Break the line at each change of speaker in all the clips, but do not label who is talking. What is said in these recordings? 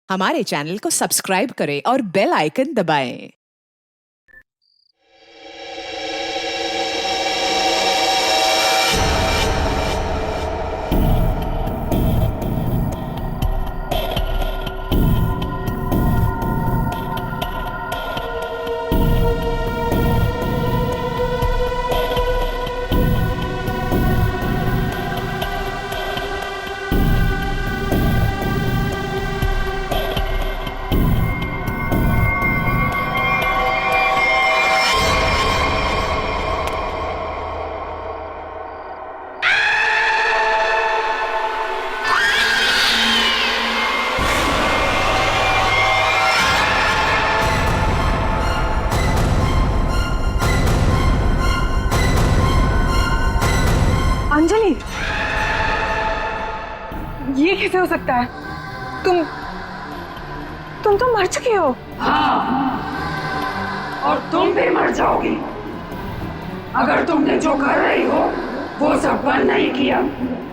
हमारे चैनल को सब्सक्राइब करें और बेल आइकन दबाएं।
अंजलि, ये कैसे हो सकता है? तुम तो मर चुकी हो।
हाँ, और तुम भी मर जाओगी अगर तुमने जो कर रही हो वो सब बंद नहीं किया।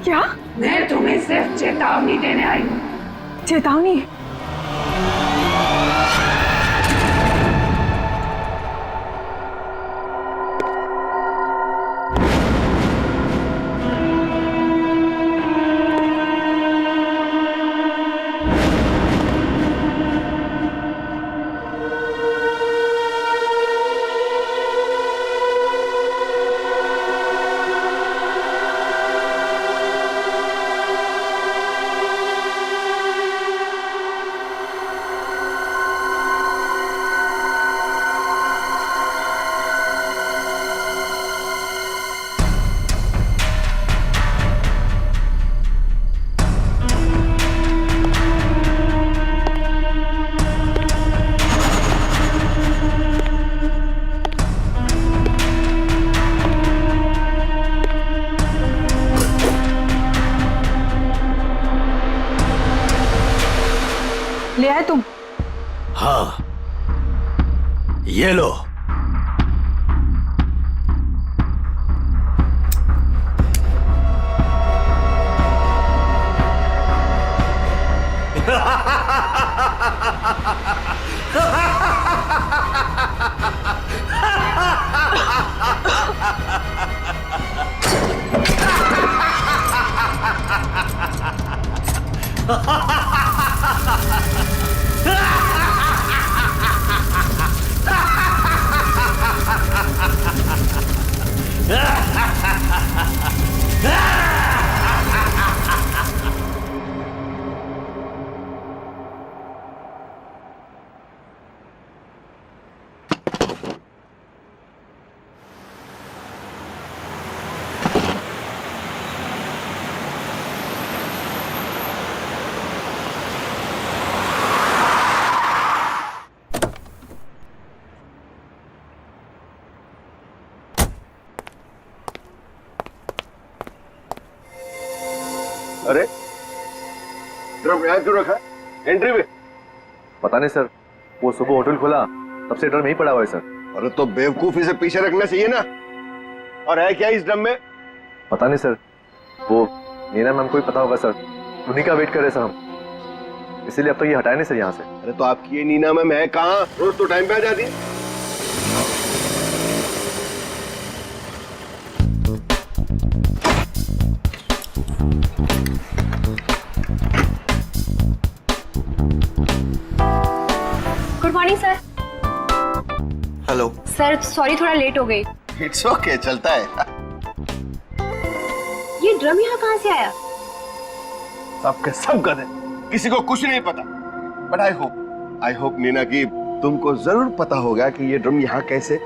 क्या?
मैं तुम्हें सिर्फ चेतावनी देने आई हूँ।
चेतावनी? ले आए तुम?
हाँ, ये लो।
अरे ड्रम यहाँ क्यों रखा? एंट्री में?
पता नहीं सर, वो सुबह होटल खोला तब से ड्रम यहीं पड़ा हुआ है सर।
अरे तो बेवकूफी से पीछे रखना चाहिए ना। और है क्या इस ड्रम में?
पता नहीं सर, वो नीना मैम को ही पता होगा सर, उन्हीं का वेट कर रहे सर हम, इसीलिए अब तक ये हटाए नहीं सर यहाँ से।
अरे तो आपकी ये नीना मैम है कहाँ? रोज तो टाइम पे आ जाती है।
Good morning sir.
Hello
sir sorry, थोड़ा लेट हो गई।
इट्स ओके, चलता है।
ये ड्रम यहाँ कहाँ से आया?
सबके सब गधे, किसी को कुछ नहीं पता। बट आई होप नीना की तुमको जरूर पता होगा कि ये ड्रम यहाँ कैसे।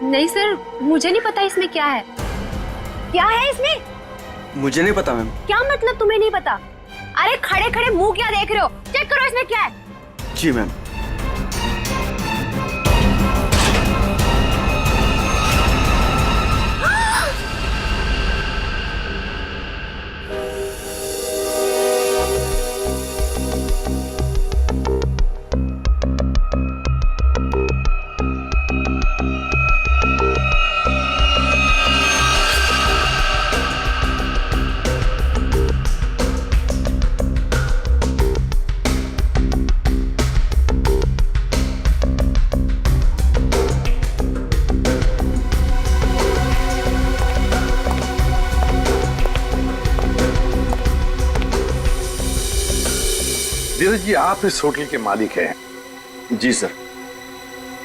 नहीं सर, मुझे नहीं पता इसमें क्या है। क्या है इसमें?
मुझे नहीं पता मैम।
क्या मतलब तुम्हें नहीं पता? अरे खड़े खड़े मुंह क्या देख रहे हो? चेक करो इसमें क्या है।
जी मैम।
धीरज जी, आप इस होटल के मालिक हैं।
जी सर।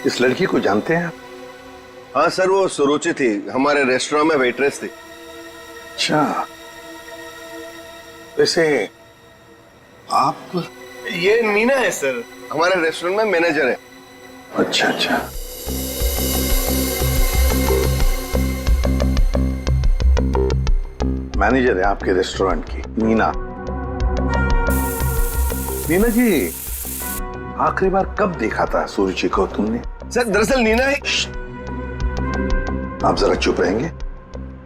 इस लड़की को जानते हैं आप?
हाँ सर, वो सुरुचि थी, हमारे रेस्टोरेंट में वेट्रेस थी।
अच्छा, वैसे आप?
ये नीना है सर, हमारे रेस्टोरेंट में मैनेजर है।
अच्छा अच्छा। मैनेजर है आपके रेस्टोरेंट की, नीना। नीना जी, आखिरी बार कब देखा था सुरुचि को तुमने?
सर दरअसल नीना है।
आप जरा चुप रहेंगे,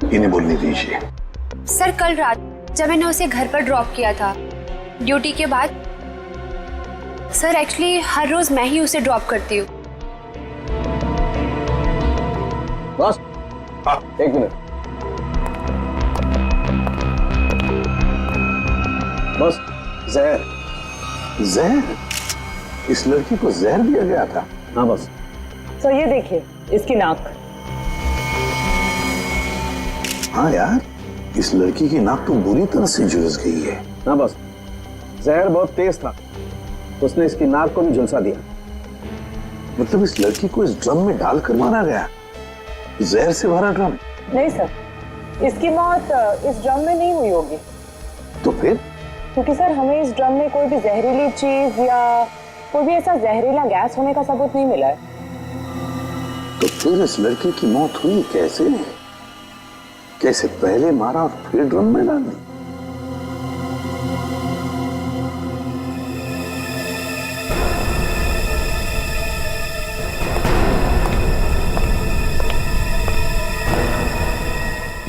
इन्हें बोलने दीजिए।
सर कल रात जब मैंने उसे घर पर ड्रॉप किया था ड्यूटी के बाद। सर एक्चुअली हर रोज मैं ही उसे ड्रॉप करती हूँ।
बस
हाँ,
एक मिनट। बस जहर।
जहर? इस लड़की को जहर दिया गया था?
हाँ बस।
तो ये देखिए इसकी नाक।
हाँ यार, इस लड़की की नाक तो बुरी तरह से झुलस गई है।
हाँ बस, जहर बहुत तेज था, उसने इसकी नाक को भी झुलसा दिया।
मतलब इस लड़की को इस ड्रम में डालकर मारा गया? जहर से भरा ड्रम?
नहीं सर, इसकी मौत इस ड्रम में नहीं हुई होगी।
तो फिर?
क्योंकि सर हमें इस ड्रम में कोई भी जहरीली चीज या कोई भी ऐसा जहरीला गैस होने का सबूत नहीं मिला है।
तो फिर इस लड़की की मौत हुई कैसे? कैसे पहले मारा और फिर ड्रम में डाल दी?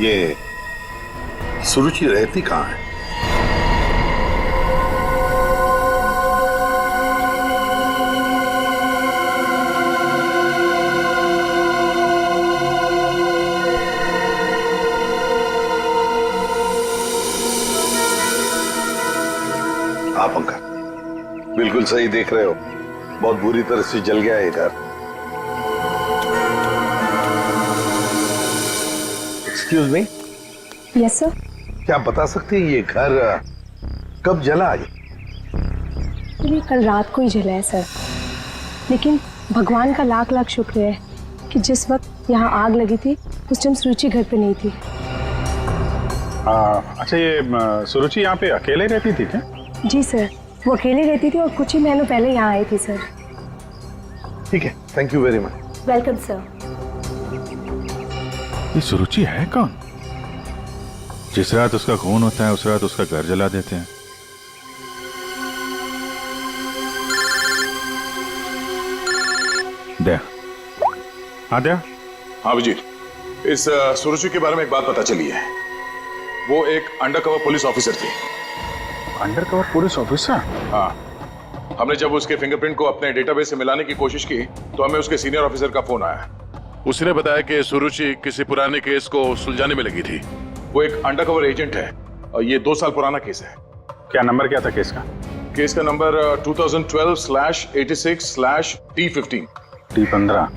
ये सुरुचि रहती कहाँ है? आप अंकल बिल्कुल सही देख रहे हो, बहुत बुरी तरह से जल गया है इधर। Excuse me.
Yes sir.
क्या आप बता सकते हैं ये घर कब जला?
ये कल रात को ही जला है सर, लेकिन भगवान का लाख लाख शुक्र है कि जिस वक्त यहाँ आग लगी थी उस टाइम सुरुचि घर पे नहीं थी।
अच्छा, ये सुरुचि यहाँ पे अकेले रहती थी क्या?
जी सर, वो अकेले रहती थी और कुछ ही महीनों पहले यहाँ आई थी सर।
ठीक है, thank you very much.
Welcome sir.
ये सुरुचि है कौन? जिस रात उसका खून होता है उस रात उसका घर जला देते हैं। दया। हाँ दया।
हाँ विजय, इस सुरुचि के बारे में एक बात पता चली है। वो एक अंडरकवर पुलिस ऑफिसर थी।
Undercover police officer?
हाँ, हमने जब उसके फिंगरप्रिंट को अपने डेटाबेस से मिलाने की कोशिश की तो हमें उसके सीनियर ऑफिसर का फोन आया। उसने बताया कि सुरुचि किसी पुराने केस को सुलझाने में लगी थी। वो एक अंडरकवर एजेंट है और ये 2 साल पुराना केस है।
क्या नंबर क्या था केस का?
केस का number 2012/86/T15।
T15।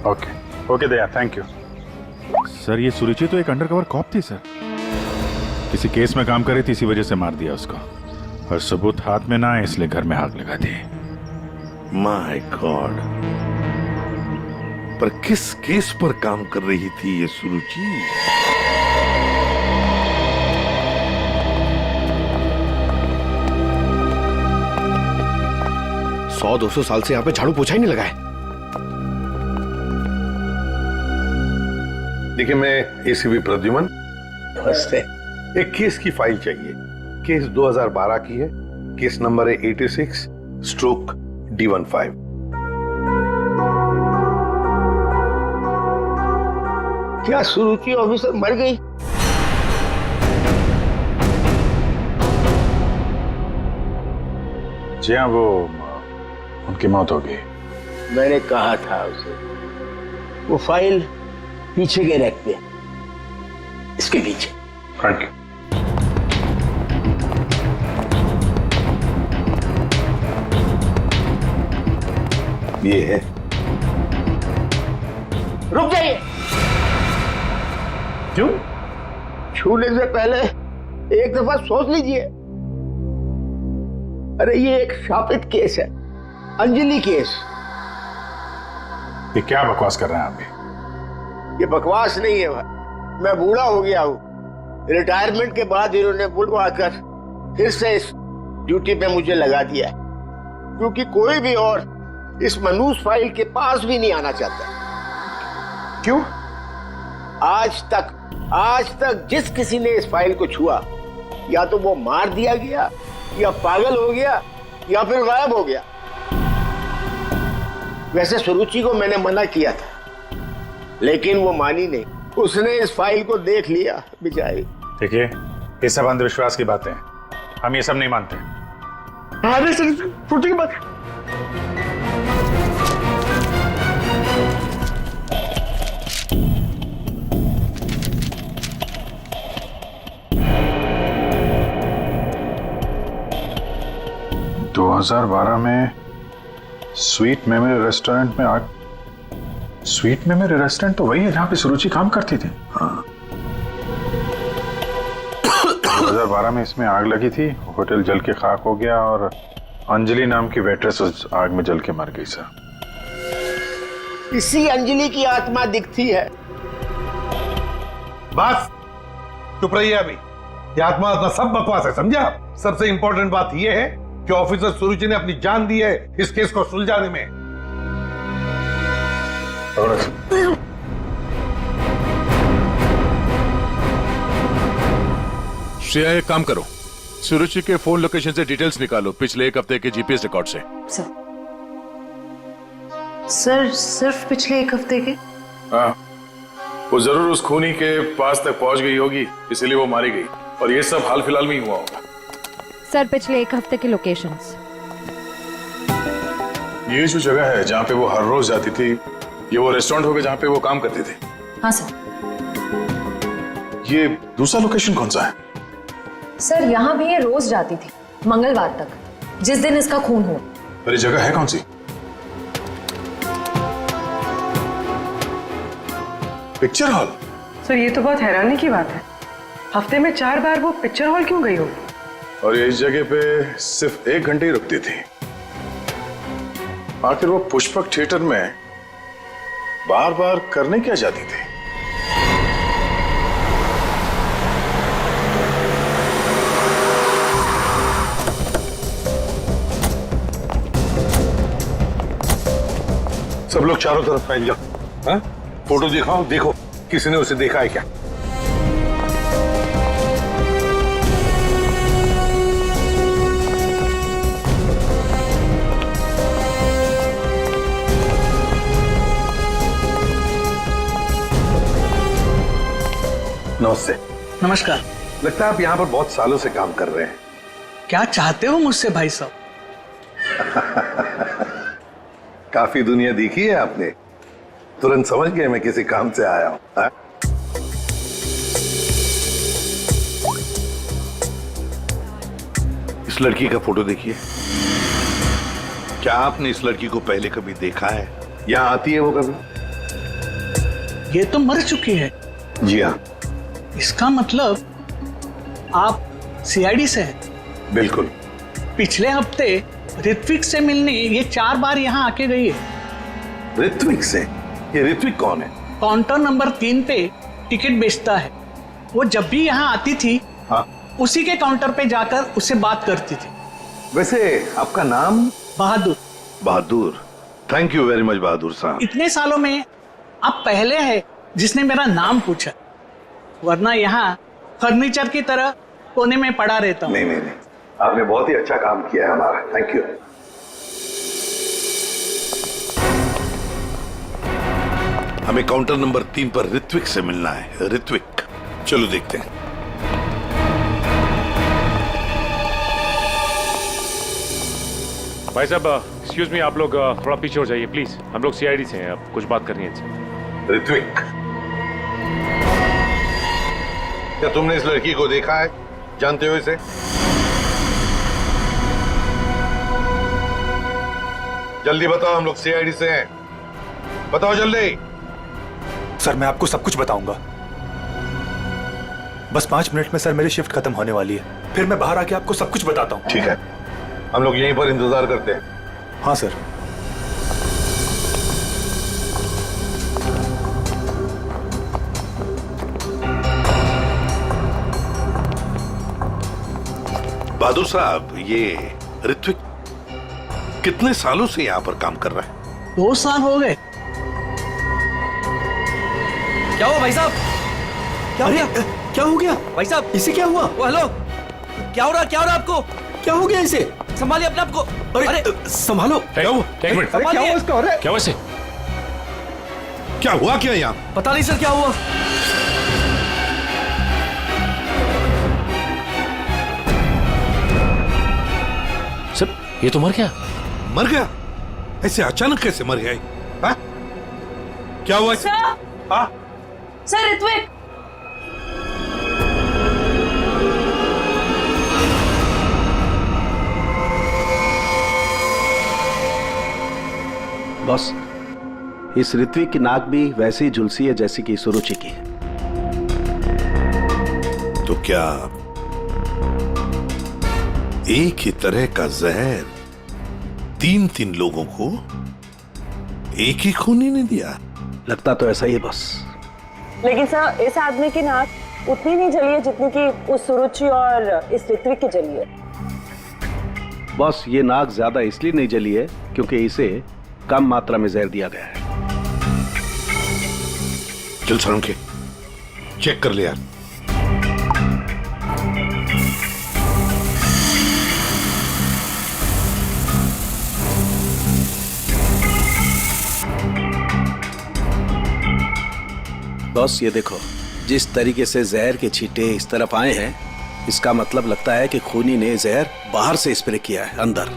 Okay okay Daya, thank you sir. ये सुरुचि तो एक अंडरकवर कॉप थी सर, किसी केस में काम कर रही थी, इसी वजह से मार दिया उसको, और सबूत हाथ में ना आए इसलिए घर में आग लगा दी।
माय गॉड, पर किस केस पर काम कर रही थी ये सुरुचि?
सौ 200 साल से यहाँ पे झाड़ू पोछा ही नहीं लगा है।
देखिए, मैं एसीपी प्रद्युमन। नमस्ते। एक केस की फाइल चाहिए। केस 2012 की है, केस नंबर है 86/D15।
क्या सुरुचि ऑफिसर मर गई?
जी हाँ, वो उनकी मौत हो गई।
मैंने कहा था उसे वो फाइल पीछे के रैक पे, इसके पीछे।
Thank you.
ये है।
रुक जाइए।
क्यों?
छूने से पहले एक दफा सोच लीजिए। अरे ये एक शापित केस है, अंजलि केस।
ये क्या बकवास कर रहे हैं आप भी?
ये बकवास नहीं है भाई, मैं बूढ़ा हो गया हूँ। रिटायरमेंट के बाद इन्होंने बुलवाकर फिर से इस ड्यूटी पे मुझे लगा दिया है, क्योंकि कोई भी और इस मनूस फाइल के पास भी नहीं आना चाहता।
क्यों?
आज तक जिस किसी ने इस फाइल को छुआ, या तो वो मार दिया गया, या पागल हो गया, या फिर गायब हो गया। वैसे सुरुचि को मैंने मना किया था, लेकिन वो मानी नहीं। उसने इस फाइल को देख लिया बेचारी।
देखिए, ये सब अंधविश्वास की बातें हैं, हम ये सब नहीं मानते।
अरे सर, छोटी बात।
2012 में स्वीट मेमोरी रेस्टोरेंट में आग। स्वीट मेमोरी रेस्टोरेंट तो वही है जहां पे सुरुचि काम करती थी। हाँ। 2012 में इसमें आग लगी थी, होटल जल के खाक हो गया और अंजलि नाम की वेट्रेस उस आग में जल के मर गई सर।
इसी अंजलि की आत्मा दिखती है।
बस चुप रहिए अभी। ये आत्मा सब बकवास है, समझा? सबसे इंपॉर्टेंट बात यह है कि ऑफिसर सुरुचि ने अपनी जान दी है इस केस को सुलझाने में।
श्रेया, एक काम करो, सुरुचि के फोन लोकेशन से डिटेल्स निकालो पिछले एक हफ्ते के जीपीएस रिकॉर्ड से।
सर सिर्फ पिछले एक हफ्ते के?
हाँ, वो जरूर उस खूनी के पास तक पहुंच गई होगी, इसीलिए वो मारी गई। और ये सब हाल फिलहाल में ही हुआ होगा।
सर पिछले एक हफ्ते के लोकेशंस।
ये जो जगह है जहाँ पे वो हर रोज जाती थी, ये वो रेस्टोरेंट होगा जहाँ पे वो काम करते थे?
हाँ सर।
ये दूसरा लोकेशन कौन सा है?
सर यहाँ भी ये रोज जाती थी, मंगलवार तक, जिस दिन इसका खून हुआ।
पर ये जगह है कौन सी? Picture hall.
सर ये तो बहुत हैरानी की बात है, हफ्ते में 4 बार वो पिक्चर हॉल क्यों गई होगी?
और ये इस जगह पे सिर्फ 1 घंटे ही रुकती थी। आखिर वो पुष्पक थिएटर में बार बार करने क्या जाती थी?
सब लोग चारों तरफ फैल जाओ। हाँ? फोटो दिखाओ, देखो किसी ने उसे देखा है क्या? नमस्ते।
नमस्कार।
लगता है आप यहाँ पर बहुत सालों से काम कर रहे हैं।
क्या चाहते हो मुझसे भाई साहब?
काफी दुनिया देखी है आपने, तुरंत समझ गए मैं किसी काम से आया हूँ। हाँ?
इस लड़की का फोटो देखिए। क्या आपने इस लड़की को पहले कभी देखा है?
यहाँ आती है वो कभी?
ये तो मर चुकी है।
जी हाँ।
इसका मतलब आप सीआईडी से हैं?
बिल्कुल।
पिछले हफ्ते ऋत्विक से मिलने ये 4 बार यहाँ आके गई है।
ऋत्विक से? ये ऋत्विक कौन है?
काउंटर नंबर 3 पे टिकट बेचता है। वो जब भी यहाँ आती थी,
हाँ,
उसी के काउंटर पे जाकर उससे बात करती थी।
वैसे आपका नाम?
बहादुर।
बहादुर, थैंक यू वेरी मच बहादुर साहब।
इतने सालों में आप पहले हैं जिसने मेरा नाम पूछा, वरना यहाँ फर्नीचर की तरह कोने में पड़ा रहता हूँ।
नहीं, आपने बहुत ही अच्छा काम किया है हमारा, थैंक यू।
हमें काउंटर नंबर 3 पर ऋत्विक से मिलना है। ऋत्विक, चलो देखते हैं।
भाई साहब, एक्सक्यूज मी, आप लोग थोड़ा पीछे हो जाइए प्लीज। हम लोग सीआईडी से हैं, अब कुछ बात करनी है इनसे।
ऋत्विक, क्या तुमने इस लड़की को देखा है? जानते हो इसे? जल्दी बताओ, हम लोग सीआईडी से हैं। बताओ जल्दी।
सर मैं आपको सब कुछ बताऊंगा, बस 5 मिनट में सर मेरी शिफ्ट खत्म होने वाली है, फिर मैं बाहर आके आपको सब कुछ बताता हूँ।
ठीक है, हम लोग यहीं पर इंतजार करते हैं।
हाँ सर।
बहादुर साहब, ये ऋत्विक कितने सालों से यहाँ पर काम कर रहा है?
2 साल हो गए।
क्या हुआ भाई साहब? क्या हो गया? क्या हो गया भाई साहब? इसे क्या हुआ? ओ हेलो, क्या हो रहा आपको? क्या हो गया इसे? संभालिए अपने आप को। अरे संभालो।
क्या हुआ? एक मिनट,
क्या हुआ इसका?
क्या हुआ इसे?
क्या हुआ क्या यहाँ?
पता नहीं सर क्या हुआ।
सर ये तो मर गया।
मर गया? ऐसे अचानक कैसे मर गया? हाँ? क्या हुआ? हाँ?
सर ऋत्विक,
बॉस, इस ऋत्विक की नाक भी वैसी ही झुलसी है जैसी कि सुरुचि की।
तो क्या एक ही तरह का जहर 3 लोगों को एक ही खूनी ने दिया?
लगता तो ऐसा ही है बॉस।
लेकिन सर, इस आदमी की नाक उतनी नहीं जली है जितनी कि उस सुरुचि और इस ऋत्विक की जली है।
बॉस, ये नाक ज्यादा इसलिए नहीं जली है क्योंकि इसे कम मात्रा में जहर दिया गया है।
चल सर, उनके चेक कर लिया।
बॉस ये देखो, जिस तरीके से जहर के छींटे इस तरफ आए हैं, इसका मतलब लगता है कि खूनी ने जहर बाहर से स्प्रे किया है अंदर।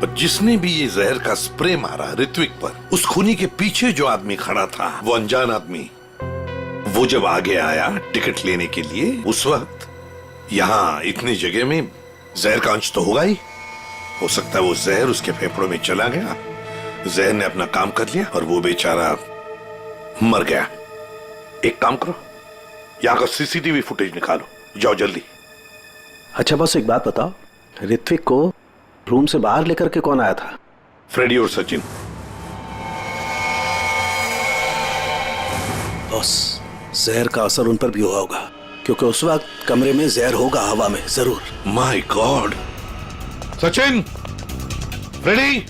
पर जिसने भी ये जहर का स्प्रे मारा ऋत्विक पर, उस खूनी के पीछे जो आदमी खड़ा था, वो अनजान आदमी, वो जब आगे आया टिकट लेने के लिए, उस वक्त यहाँ इतनी जगह में जहर का अंश तो होगा ही। हो सकता है वो जहर उसके फेफड़ों में चला गया, जहर ने अपना काम कर लिया और वो बेचारा मर गया। एक काम करो, यहाँ का सीसीटीवी फुटेज निकालो, जाओ जल्दी।
अच्छा बॉस, एक बात बताओ, ऋत्विक को रूम से बाहर लेकर के कौन आया था?
फ्रेडी और सचिन।
बॉस, जहर का असर उन पर भी हुआ होगा क्योंकि उस वक्त कमरे में जहर होगा, हवा में जरूर।
My god! Sachin, Freddie,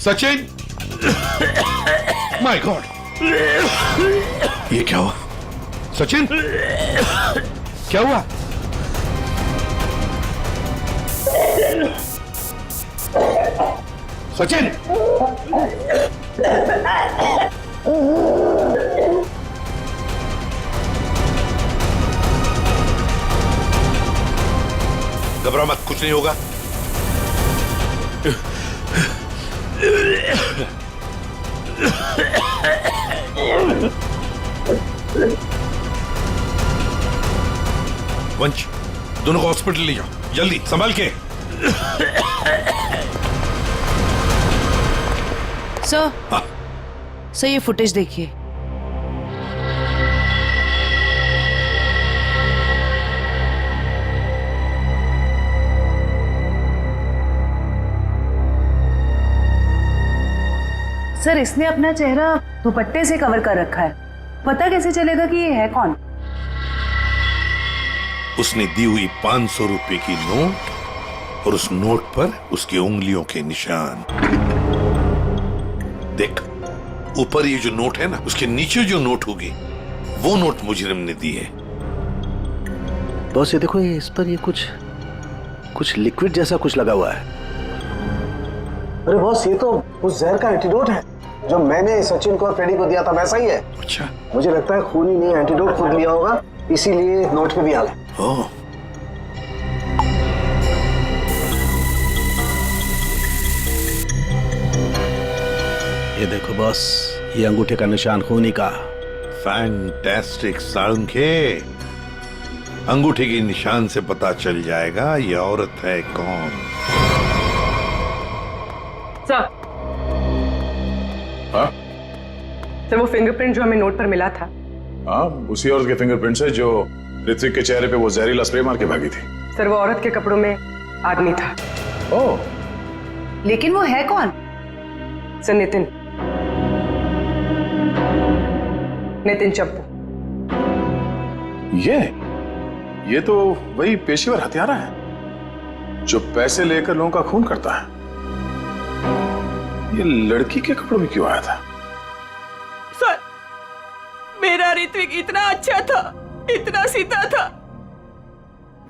Sachin, my god! ये क्या हुआ? सचिन, क्या हुआ? सचिन! घबरा मत, कुछ नहीं होगा। वंश, दोनों को हॉस्पिटल ले जाओ, जल्दी, संभाल के।
सर, सर ये फुटेज देखिए। सर, इसने अपना चेहरा दुपट्टे से कवर कर रखा है, पता कैसे चलेगा कि ये है कौन?
उसने दी हुई 500 रुपए की नोट और उस नोट पर उसकी उंगलियों के निशान। देख, ऊपर ये जो नोट है ना, उसके नीचे जो नोट होगी, वो नोट मुजरिम ने दी है।
बॉस ये देखो, ये इस पर ये कुछ लिक्विड जैसा कुछ लगा हुआ है। अरे बॉस, ये तो उस जहर का एंटीडोट है जो मैंने सचिन को और फ्रेडी को दिया था, वैसा ही है।
अच्छा,
मुझे लगता है खूनी ने एंटीडोट खुद लिया होगा, इसीलिए नोट पे भी आ गया।
ओह,
ये देखो बॉस, ये अंगूठे का निशान खूनी का।
फैंटास्टिक साळुंखे। अंगूठे के निशान से पता चल जाएगा ये औरत है कौन।
सर,
हाँ?
सर वो फिंगरप्रिंट जो हमें नोट पर मिला था,
हाँ, उसी औरत के फिंगरप्रिंट्स है जो ऋत्विक के चेहरे पे वो जहरीला स्प्रे मार के भागी थी।
सर वो औरत के कपड़ों में आदमी था।
ओह,
लेकिन वो है कौन?
सर नितिन चप्पू।
ये तो वही पेशेवर हत्यारा है जो पैसे लेकर लोगों का खून करता है। ये लड़की के कपड़ों में क्यों आया था?
सर, मेरा ऋत्विक इतना अच्छा था, इतना सीधा था,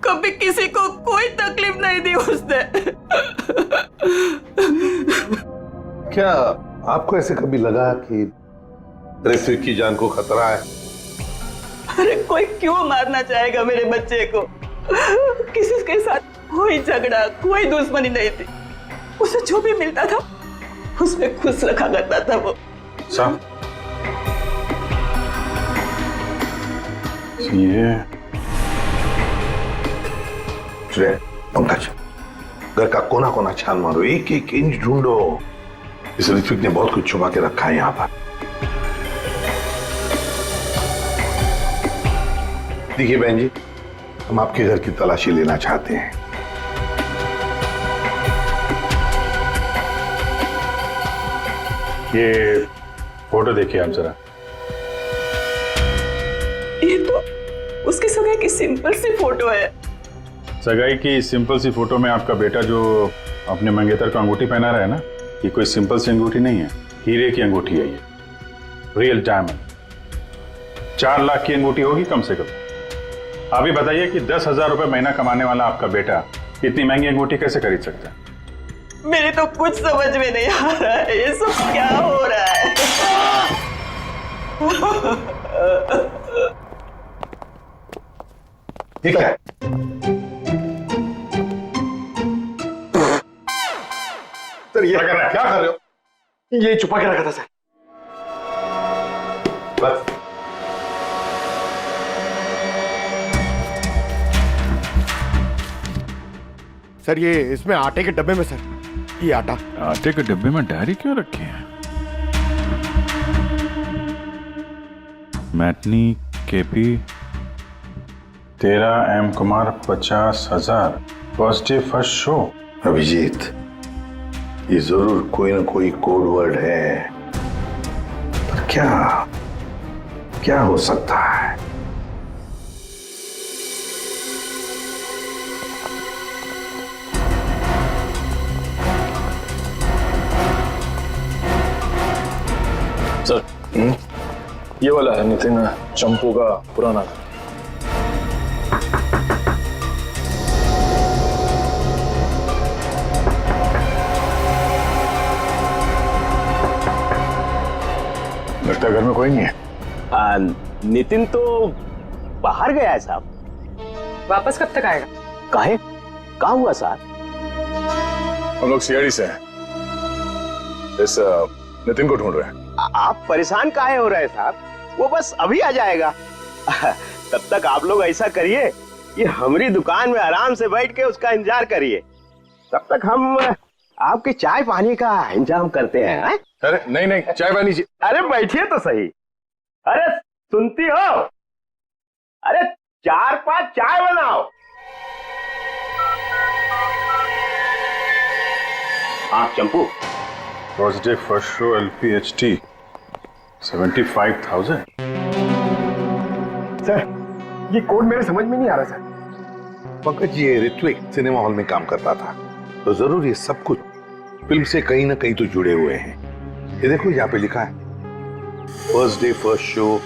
कभी किसी को कोई तकलीफ नहीं दी उसने।
क्या आपको ऐसे कभी लगा कि ऋत्विक की जान को खतरा है?
अरे कोई क्यों मारना चाहेगा मेरे बच्चे को? किसी के साथ कोई झगड़ा, कोई दुश्मनी नहीं थी। उसे जो भी मिलता था उसमें खुश रखा करता था वो।
साहब, ये
पंकज, घर का कोना कोना छान मारो, एक एक इंच ढूंढो। इस ऋत्विक ने बहुत कुछ छुपा के रखा है यहाँ पर। देखिए बहन जी, हम आपके घर की तलाशी लेना चाहते हैं।
ये फोटो देखिए आप जरा।
ये तो उसकी सगाई की सिंपल सी फोटो है।
सगाई की सिंपल सी फोटो में आपका बेटा जो अपने मंगेतर को अंगूठी पहना रहा है ना, ये कोई सिंपल सी अंगूठी नहीं है, हीरे की अंगूठी है ये, रियल डायमंड। 4 लाख की अंगूठी होगी कम से कम। आप ही बताइए कि 10,000 रुपए महीना कमाने वाला आपका बेटा इतनी महंगी अंगूठी कैसे खरीद सकता है?
मेरे तो कुछ समझ में नहीं आ रहा है, ये सब क्या हो रहा है?
ठीक है, सर ये क्या कर रहे हो? ये छुपा के रखा था सर। बस
सर, ये इसमें आटे के डब्बे में सर, ये
आटे के डब्बे में डायरी क्यों रखी है? Matinee KP 13 M Kumar 50,000 first day first show.
Abhijeet, ये जरूर कोई ना कोई कोड वर्ड है, पर क्या हो सकता है?
सर, ये वाला है नितिन चंपू का पुराना घर।
लगता है घर में कोई नहीं है।
नितिन तो बाहर गया है साहब।
वापस कब तक आएगा?
काहे? क्या हुआ साहब?
हम लोग सीआईडी से हैं, इस नितिन को ढूंढ रहे हैं।
आप परेशान काहे हो रहे हैं साहब? वो बस अभी आ जाएगा। तब तक आप लोग ऐसा करिए, ये हमारी दुकान में आराम से बैठ के उसका इंतजार करिए। तब तक हम आपके चाय पानी का इंतजाम करते हैं।
अरे नहीं, चाय पानी।
अरे बैठिए तो सही। अरे सुनती हो? अरे 4-5 चाय बनाओ। हाँ Champu,
first day first show LPHT 75,000।
Sir, ये कोड मेरे समझ में नहीं आ रहा सर। पंकज, ये ऋत्विक सिनेमा हॉल में काम करता था, तो जरूर ये सब कुछ फिल्म से कहीं ना कहीं तो जुड़े हुए हैं। ये देखो, यहाँ पे लिखा है फर्स्ट डे फर्स्ट शो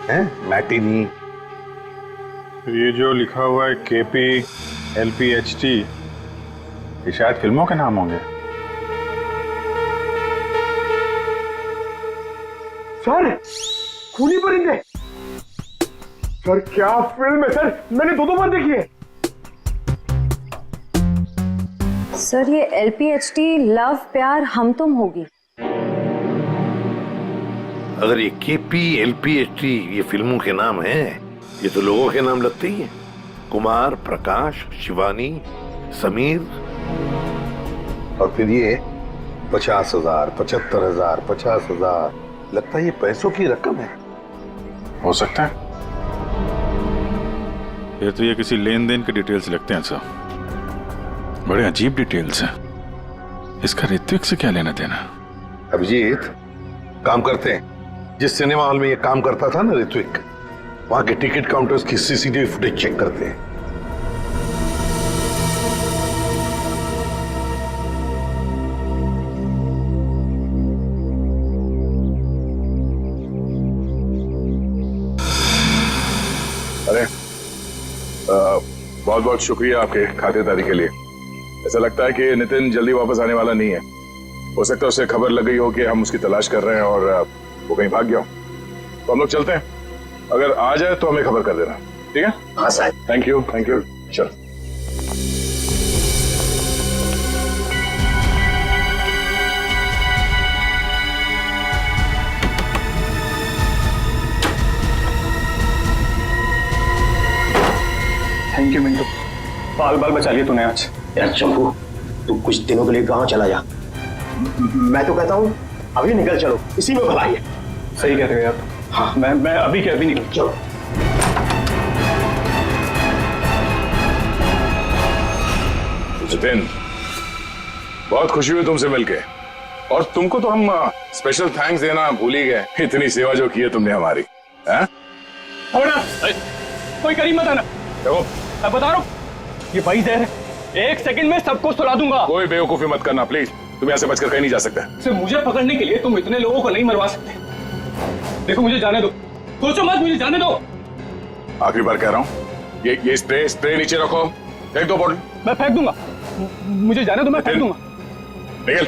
है, मैटिनी।
ये जो लिखा हुआ है KP LPHT, ये शायद फिल्मों के नाम होंगे।
सर, खूनी परिंदे। सर क्या फिल्म है सर, मैंने 2 बार देखी है।
सर, ये LPHT लव प्यार हम तुम होगी।
अगर ये KP LPHT ये फिल्मों के नाम हैं, ये तो लोगों के नाम लगते ही हैं। कुमार, प्रकाश, शिवानी, समीर।
और फिर ये 50,000, 75,000, 50,000, लगता है ये पैसों की रकम है।
हो सकता है। फिर तो ये किसी लेन देन के डिटेल्स लगते हैं सर। बड़े अजीब डिटेल्स हैं। इसका ऋत्विक से क्या लेना देना?
अभिजीत, काम करते हैं। जिस सिनेमा हॉल में ये काम करता था ना ऋत्विक, वहां के टिकट काउंटर्स की सीसीटीवी फुटेज चेक करते हैं।
अरे बहुत बहुत शुक्रिया आपके खातिरदारी के लिए। ऐसा लगता है कि नितिन जल्दी वापस आने वाला नहीं है। हो सकता है उसे खबर लग गई हो कि हम उसकी तलाश कर रहे हैं और वो कहीं भाग गया हो। तो हम लोग चलते हैं, अगर आ जाए तो हमें खबर कर देना, ठीक है?
हाँ साहब।
Thank you, thank you. चल।
थैंक यू मिंटू, बाल बाल बचा लिए तूने आज।
यार चंपू, तू कुछ दिनों के लिए गांव चला जा। मैं तो कहता हूँ अभी निकल चलो, इसी में भलाई है।
सही कह रहे हो यार। हाँ, मैं अभी के अभी निकल।
चलो।
जितेन, बहुत खुशी हुई तुमसे मिलके, और तुमको तो हम स्पेशल थैंक्स देना भूल ही गए। इतनी सेवा जो की है तुमने हमारी।
कोई करीब मत आना।
देखो,
मैं बता रहा हूँ, ये भाई जहर है, 1 सेकंड में सबको सुला दूंगा।
कोई बेवकूफी मत करना प्लीज। तुम यहाँ से बचकर कहीं नहीं जा सकते।
सिर्फ मुझे पकड़ने के लिए तुम इतने लोगों को नहीं मरवा सकते। देखो मुझे जाने दो, सोचो मत, मुझे जाने दो।
आखिरी बार कह रहा हूँ, ये स्प्रे नीचे रखो, फेंक दो बॉटल।
मैं फेंक दूंगा, मुझे जाने दो, मैं फेंक दूंगा।
निकल।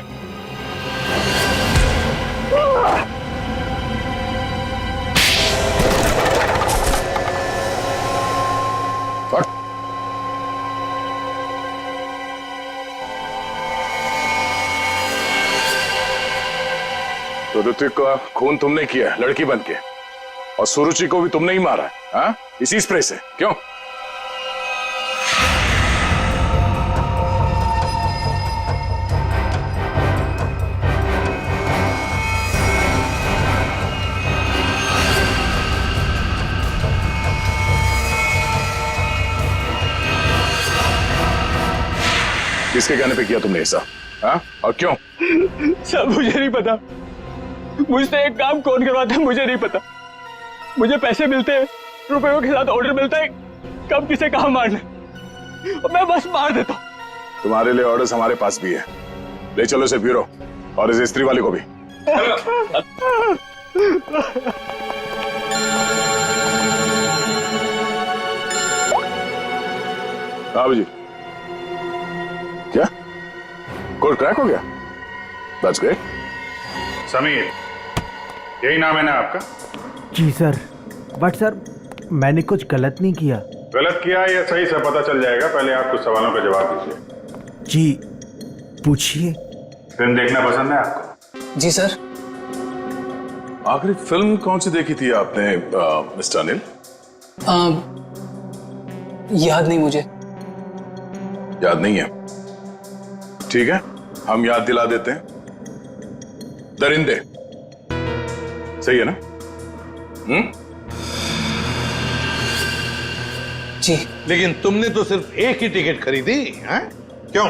तो ऋत्विक का खून तुमने किया लड़की बन के, और सुरुचि को भी तुमने ही मारा है, हाँ? इसी स्प्रे से, क्यों? किसके कहने पे किया तुमने ऐसा, हाँ? और क्यों?
सब मुझे नहीं पता, मुझसे एक काम कौन करवाता है मुझे नहीं पता। मुझे पैसे मिलते हैं, रुपयों के साथ ऑर्डर मिलता है कब किसे कहाँ मारना, और मैं बस मार देता हूँ।
तुम्हारे लिए ऑर्डर्स हमारे पास भी है। ले चलो इसे ब्यूरो, और इस स्त्री वाले को भी। हाँ जी। क्या कोड क्रैक हो गया? That's great।
समीर, यही नाम है ना आपका?
जी सर, बट सर मैंने कुछ गलत नहीं किया।
गलत किया या सही से पता चल जाएगा, पहले आप कुछ सवालों का जवाब दीजिए।
जी पूछिए।
फिल्म देखना पसंद है आपको?
जी सर।
आखिरी फिल्म कौन सी देखी थी आपने मिस्टर अनिल?
याद नहीं मुझे।
याद नहीं है? ठीक है, हम याद दिला देते हैं। दरिंदे, सही है ना?
जी।
लेकिन तुमने तो सिर्फ एक ही टिकट खरीदी है, क्यों?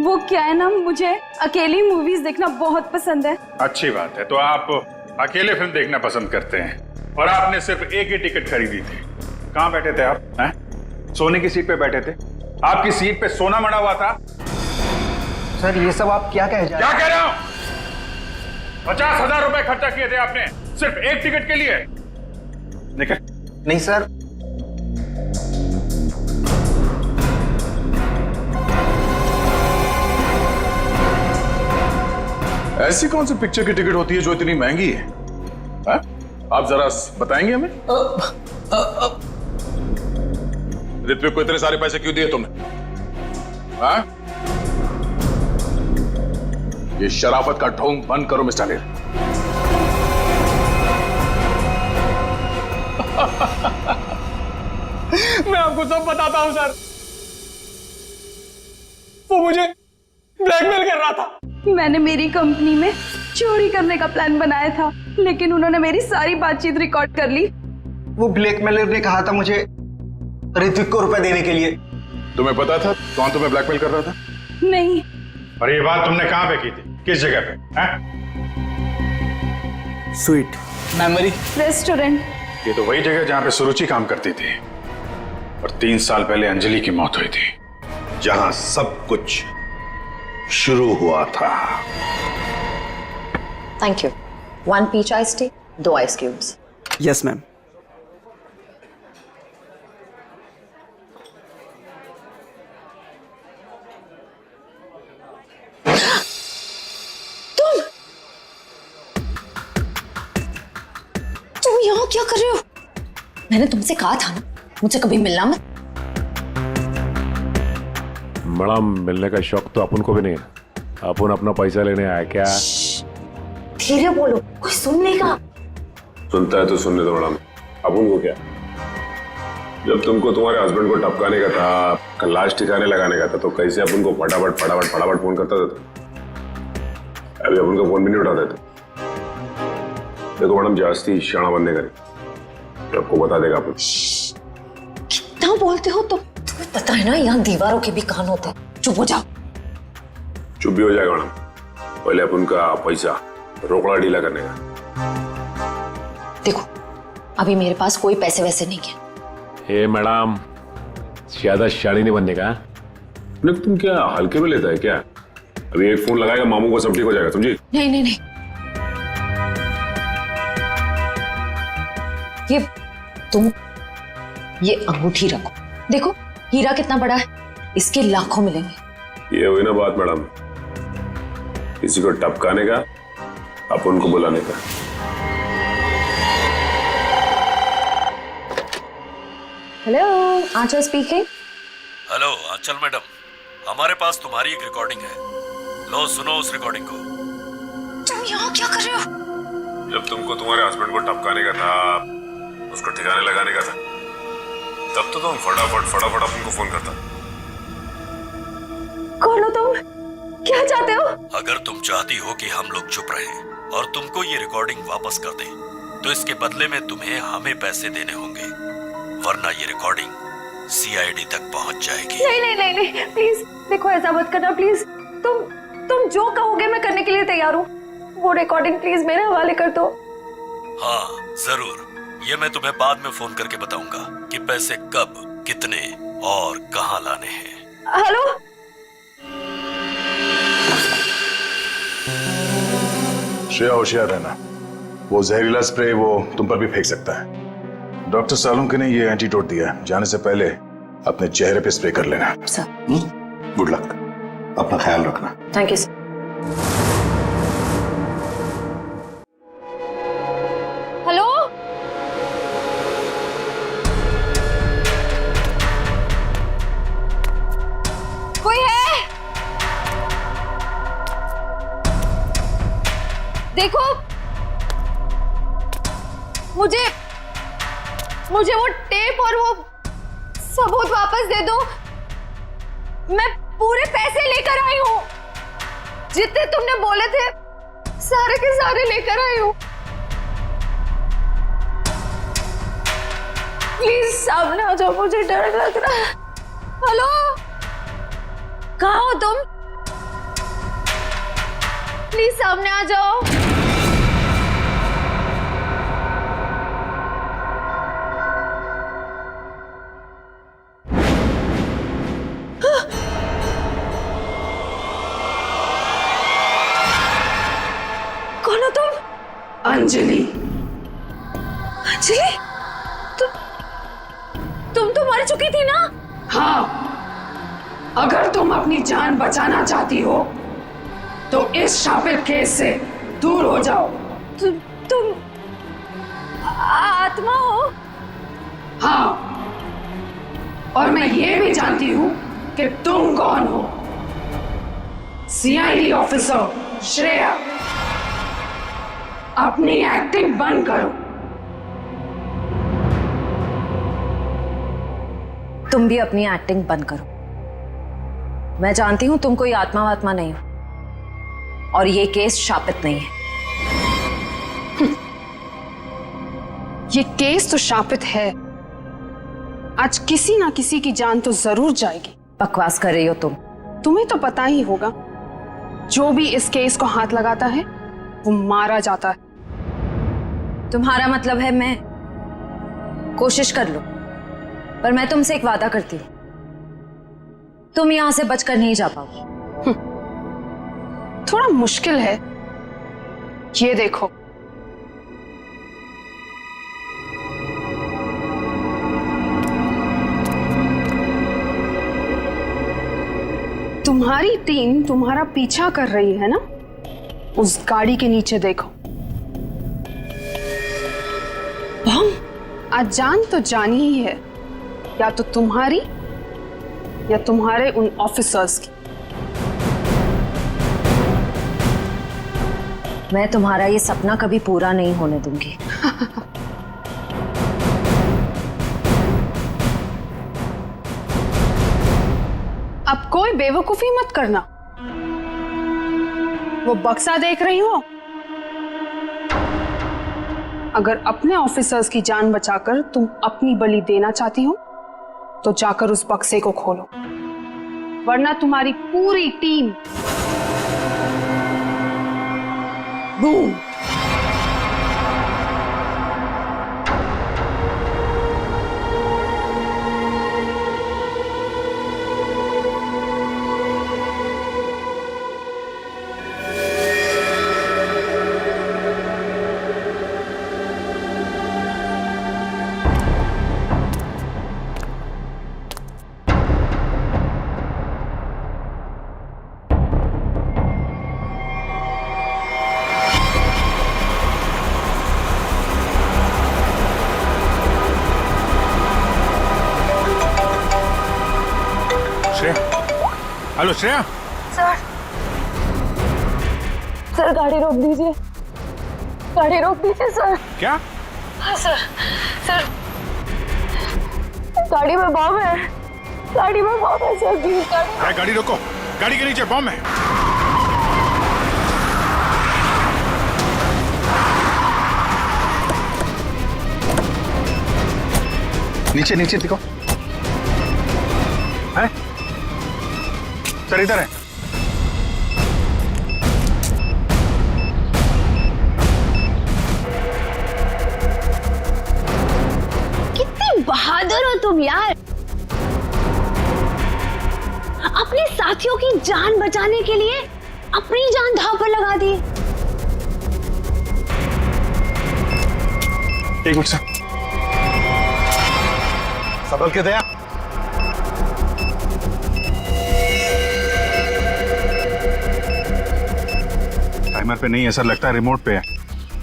वो क्या है ना, मुझे अकेली मूवीज देखना बहुत पसंद है।
अच्छी बात है, तो आप अकेले फिल्म देखना पसंद करते हैं, और आपने सिर्फ एक ही टिकट खरीदी थी। कहाँ बैठे थे आप? हैं? सोने की सीट पे बैठे थे? आपकी सीट पे सोना मड़ा हुआ था?
सर ये सब आप क्या कह रहे हैं?
क्या कह रहा हूं? 50,000 रुपए खर्चा किए थे आपने सिर्फ एक टिकट के लिए। निकल।
नहीं सर।
ऐसी कौन सी पिक्चर की टिकट होती है जो इतनी महंगी है? हा? आप जरा बताएंगे हमें? ऋत्विक को इतने सारे पैसे क्यों दिए तुमने? हा? ये शराफत का ढोंग बंद करो मिस्टर अनिल।
मैं आपको सब बताता हूं सर। वो मुझे ब्लैकमेल कर रहा था।
मैंने मेरी कंपनी में चोरी करने का प्लान बनाया था, लेकिन उन्होंने मेरी सारी बातचीत रिकॉर्ड कर ली।
वो ब्लैकमेलर ने कहा था मुझे ऋत्विक को रुपए देने के लिए,
तुम्हें पता था कौन तुम्हें ब्लैकमेल कर रहा था?
नहीं।
और ये बात तुमने कहां पे की थी? किस जगह पे?
Sweet
memory
restaurant.
ये तो वही जगह जहां पे सुरुचि काम करती थी और 3 साल पहले अंजलि की मौत हुई थी,
जहां सब कुछ शुरू हुआ था।
Thank you. 1 peach ice tea, 2 ice cubes.
Yes ma'am.
तुम यहाँ क्या कर रहे हो? मैंने तुमसे कहा था ना मुझसे कभी मिलना मत।
मैडम, मिलने का शौक तो अपन को भी नहीं है। अपन अपना पैसा लेने आया क्या?
धीरे बोलो, कोई सुन लेगा।
सुनता है तो सुनने दो मैडम। अपन को क्या, जब तुमको तुम्हारे हस्बैंड को टपकाने का था, लाश ठिकाने लगाने का था, तो कैसे अपन को फटाफट फटाफट फटाफट फोन करता था? अभी अपन को फोन भी नहीं उठाते थे। देखो मैडम, जास्ती शाणा बनने का नहीं, आपको बता देगा अपन।
कितना बोलते हो तुम? तुम्हें पता है ना यहाँ दीवारों के भी कान होते हैं। चुप हो जाओ।
चुप भी हो जाएगा मैडम, पहले अपन का पैसा रोकड़ा ढीला करने का।
देखो अभी मेरे पास कोई पैसे वैसे नहीं है।
हे मैडम, ज्यादा शाड़ी नहीं बनने का।
तुम क्या हल्के में लेता है क्या? अभी एक फोन लगाएगा मामू को, सब ठीक हो जाएगा, समझी?
नहीं नहीं नहीं, ये अंगूठी रखो। देखो हीरा कितना बड़ा है, इसके लाखों मिलेंगे।
ये हुई ना बात मैडम, किसी को टपकाने का, अपन को बुलाने का।
हेलो, आंचल स्पीकिंग।
हेलो आंचल मैडम, हमारे पास तुम्हारी एक रिकॉर्डिंग है, लो सुनो उस रिकॉर्डिंग को।
तुम यहाँ क्या कर रहे हो?
जब तुमको तुम्हारे हस्बैंड को टपकाने का था, उसको ठिकाने लगाने का था, तब तो तुम फटाफट फटाफट अपन को फोन करता।
कौन हो तुम? क्या चाहते हो?
अगर तुम चाहती हो कि हम लोग चुप रहें और तुमको ये रिकॉर्डिंग वापस कर दें, तो इसके बदले में तुम्हें हमें पैसे देने होंगे, वरना ये रिकॉर्डिंग सीआईडी तक पहुंच जाएगी।
नहीं नहीं नहीं नहीं, प्लीज देखो ऐसा मत करना प्लीज। तुम जो कहोगे मैं करने के लिए तैयार हूँ। वो रिकॉर्डिंग प्लीज मेरे हवाले कर दो।
हाँ जरूर, ये मैं तुम्हें बाद में फोन करके बताऊंगा कि पैसे कब, कितने और कहां लाने हैं।
हेलो,
श्रेया होशियार रहना, वो जहरीला स्प्रे वो तुम पर भी फेंक सकता है। डॉक्टर सालुंके ने ये एंटीडोट दिया, जाने से पहले अपने चेहरे पे स्प्रे कर लेना।
गुड लक, अपना ख्याल रखना।
Thank you sir.
हेलो, कोई है? देखो मुझे वो टेप और वो सबूत वापस दे दो। मैं पूरे पैसे लेकर आई हूँ, जितने तुमने बोले थे सारे के सारे लेकर आई हूँ। प्लीज सामने आ जाओ, मुझे डर लग रहा है। हेलो, कहाँ हो तुम? प्लीज सामने आ जाओ। कौन हो तुम? अंजलि। अंजलि, तुम तो मर चुकी थी ना?
हाँ, अगर तुम अपनी जान बचाना चाहती हो तो इस शापित केस से दूर हो जाओ।
तुम आत्मा हो?
हाँ, और मैं ये भी जानती हूँ कि तुम कौन हो। सीआईडी ऑफिसर श्रेया, अपनी एक्टिंग बंद करो।
तुम भी अपनी एक्टिंग बंद करो। मैं जानती हूं तुम कोई आत्मा वात्मा नहीं हो, और ये केस शापित नहीं है।
ये केस तो शापित है। आज किसी ना किसी की जान तो जरूर जाएगी।
बकवास कर रही हो तुम।
तुम्हें तो पता ही होगा, जो भी इस केस को हाथ लगाता है वो मारा जाता है।
तुम्हारा मतलब है मैं कोशिश कर लूं, पर मैं तुमसे एक वादा करती हूं, तुम यहां से बचकर नहीं जा पाओगी।
थोड़ा मुश्किल है, ये देखो। तुम्हारी टीम तुम्हारा पीछा कर रही है ना, उस गाड़ी के नीचे देखो। बम। आज जान तो जानी ही है, या तो तुम्हारी या तुम्हारे उन ऑफिसर्स की।
मैं तुम्हारा ये सपना कभी पूरा नहीं होने दूंगी।
अब कोई बेवकूफी मत करना। वो बक्सा देख रही हो, अगर अपने ऑफिसर्स की जान बचाकर तुम अपनी बलि देना चाहती हो तो जाकर उस बक्से को खोलो, वरना तुम्हारी पूरी team boom.
Hello Shreya.
Sir, sir गाड़ी रोक दीजिए, गाड़ी रोक दीजिए सर।
क्या?
हाँ सर, सर गाड़ी में बम है, गाड़ी में बम है सर, प्लीज
गाड़ी रोको, गाड़ी के नीचे बम है।
नीचे नीचे दिखो।
है? सर इधर है।
कितने बहादुर हो तुम यार, अपने साथियों की जान बचाने के लिए अपनी जान दांव पर लगा दी।
एक मिनट सर, संभल के दया।
टाइमर पे नहीं है सर, लगता है रिमोट पे है।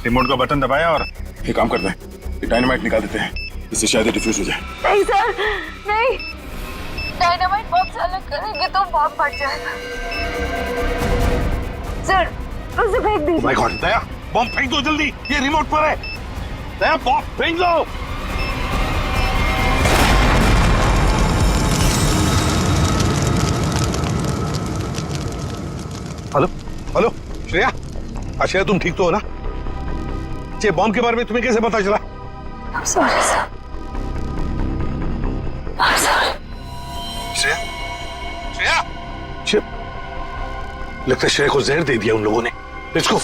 रिमोट का बटन दबाया और
ये काम करते हैं, ये डायनामाइट निकाल देते हैं, इससे शायद डिफ्यूज हो जाए।
नहीं सर, नहीं, डायनामाइट बम से अलग करेंगे तो बम फट जाएगा। सर उसे फेंक दीजिए।
माय गॉड, दया बम फेंक दो जल्दी, ये रिमोट पर है। दया बम फेंक दो। हेलो हेलो श्रेया, श्रेया तुम ठीक तो हो ना? ये बॉम्ब के बारे में तुम्हें कैसे पता चला?
I'm sorry sir, I'm sorry।
Shreya, Shreya, लगता है श्रेया को जहर दे दिया उन लोगों ने। Let's go.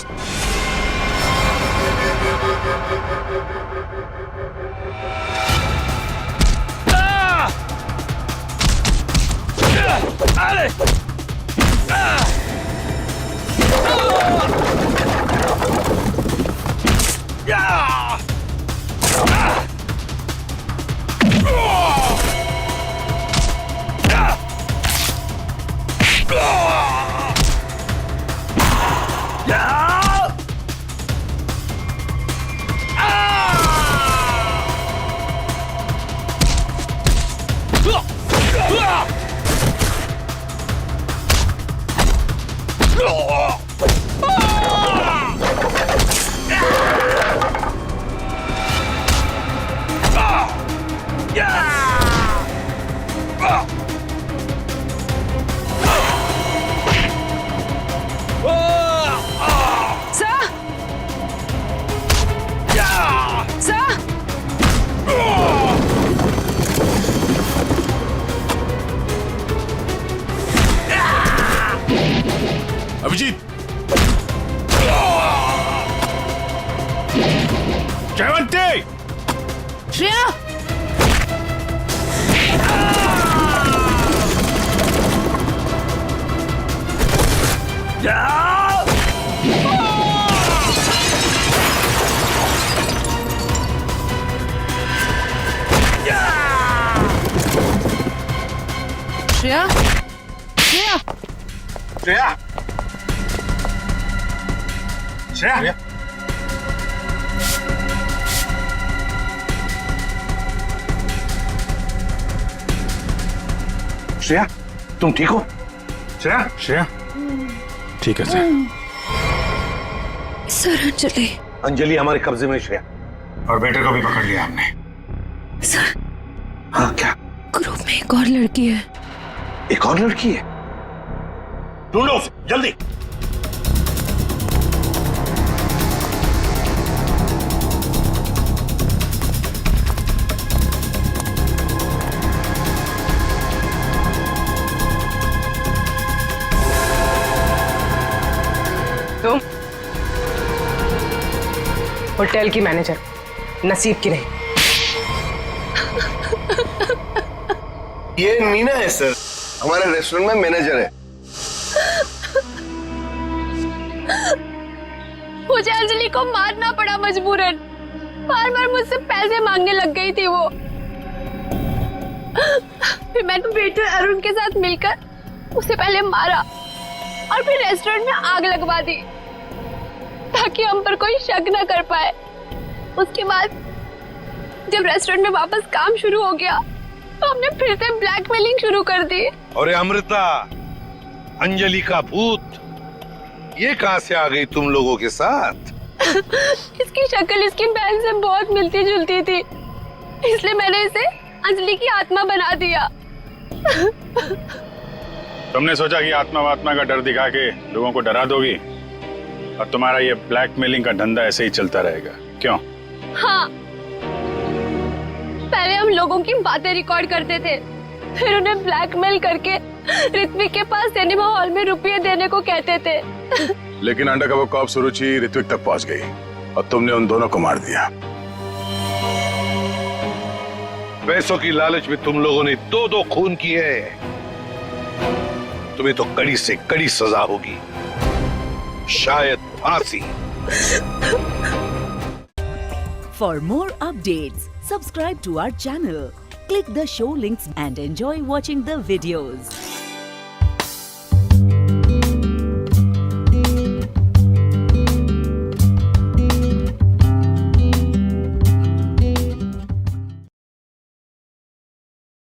अभिजीत,
जयवंती,
श्रेया, श्रेया, श्रेया,
श्रेया, श्रेया, श्रेया, तुम ठीक हो? श्रेया,
श्रेया, ठीक है सर।
सर अंजलि,
अंजलि हमारे कब्जे में, श्रेया।
और बेटे को भी पकड़ लिया हमने।
सर,
हाँ क्या?
ग्रुप में एक और लड़की है।
एक और लड़की है? ढूंढो उसे, जल्दी।
तुम होटल की मैनेजर, नसीब की नहीं।
ये मीना है सर, हमारे रेस्टोरेंट में मैनेजर है।
मुझे अंजलि को मारना पड़ा मजबूरन। बार बार मुझसे पैसे मांगने लग गई थी वो। फिर मैंने वेटर अरुण के साथ मिलकर उसे पहले मारा और फिर रेस्टोरेंट में आग लगवा दी ताकि हम पर कोई शक न कर पाए। उसके बाद जब रेस्टोरेंट में वापस काम शुरू हो गया तो हमने फिर से ब्लैकमेलिंग शुरू कर दी।
और अमृता, अंजलि का भूत, ये कहां से आ गई तुम लोगों के साथ?
इसकी शक्ल इसकी बहन से बहुत मिलती जुलती थी, इसलिए मैंने इसे अंजलि की आत्मा बना दिया।
तुमने सोचा कि आत्मा वात्मा का डर दिखा के लोगों को डरा दोगी और तुम्हारा ये ब्लैकमेलिंग का धंधा ऐसे ही चलता रहेगा, क्यों?
हाँ, पहले हम लोगों की बातें रिकॉर्ड करते थे, फिर उन्हें ब्लैकमेल करके ऋत्विक के पास सिनेमा हॉल में रुपये देने को कहते थे।
लेकिन अंडरकवर कॉप सुरुचि ऋत्विक तक पहुंच गई और तुमने उन दोनों को मार दिया।
पैसों की लालच में तुम लोगों ने दो खून किए। तुम्हें तो कड़ी से कड़ी सजा होगी, शायद फांसी।
For more updates, subscribe to our channel, click the show links and enjoy watching the videos.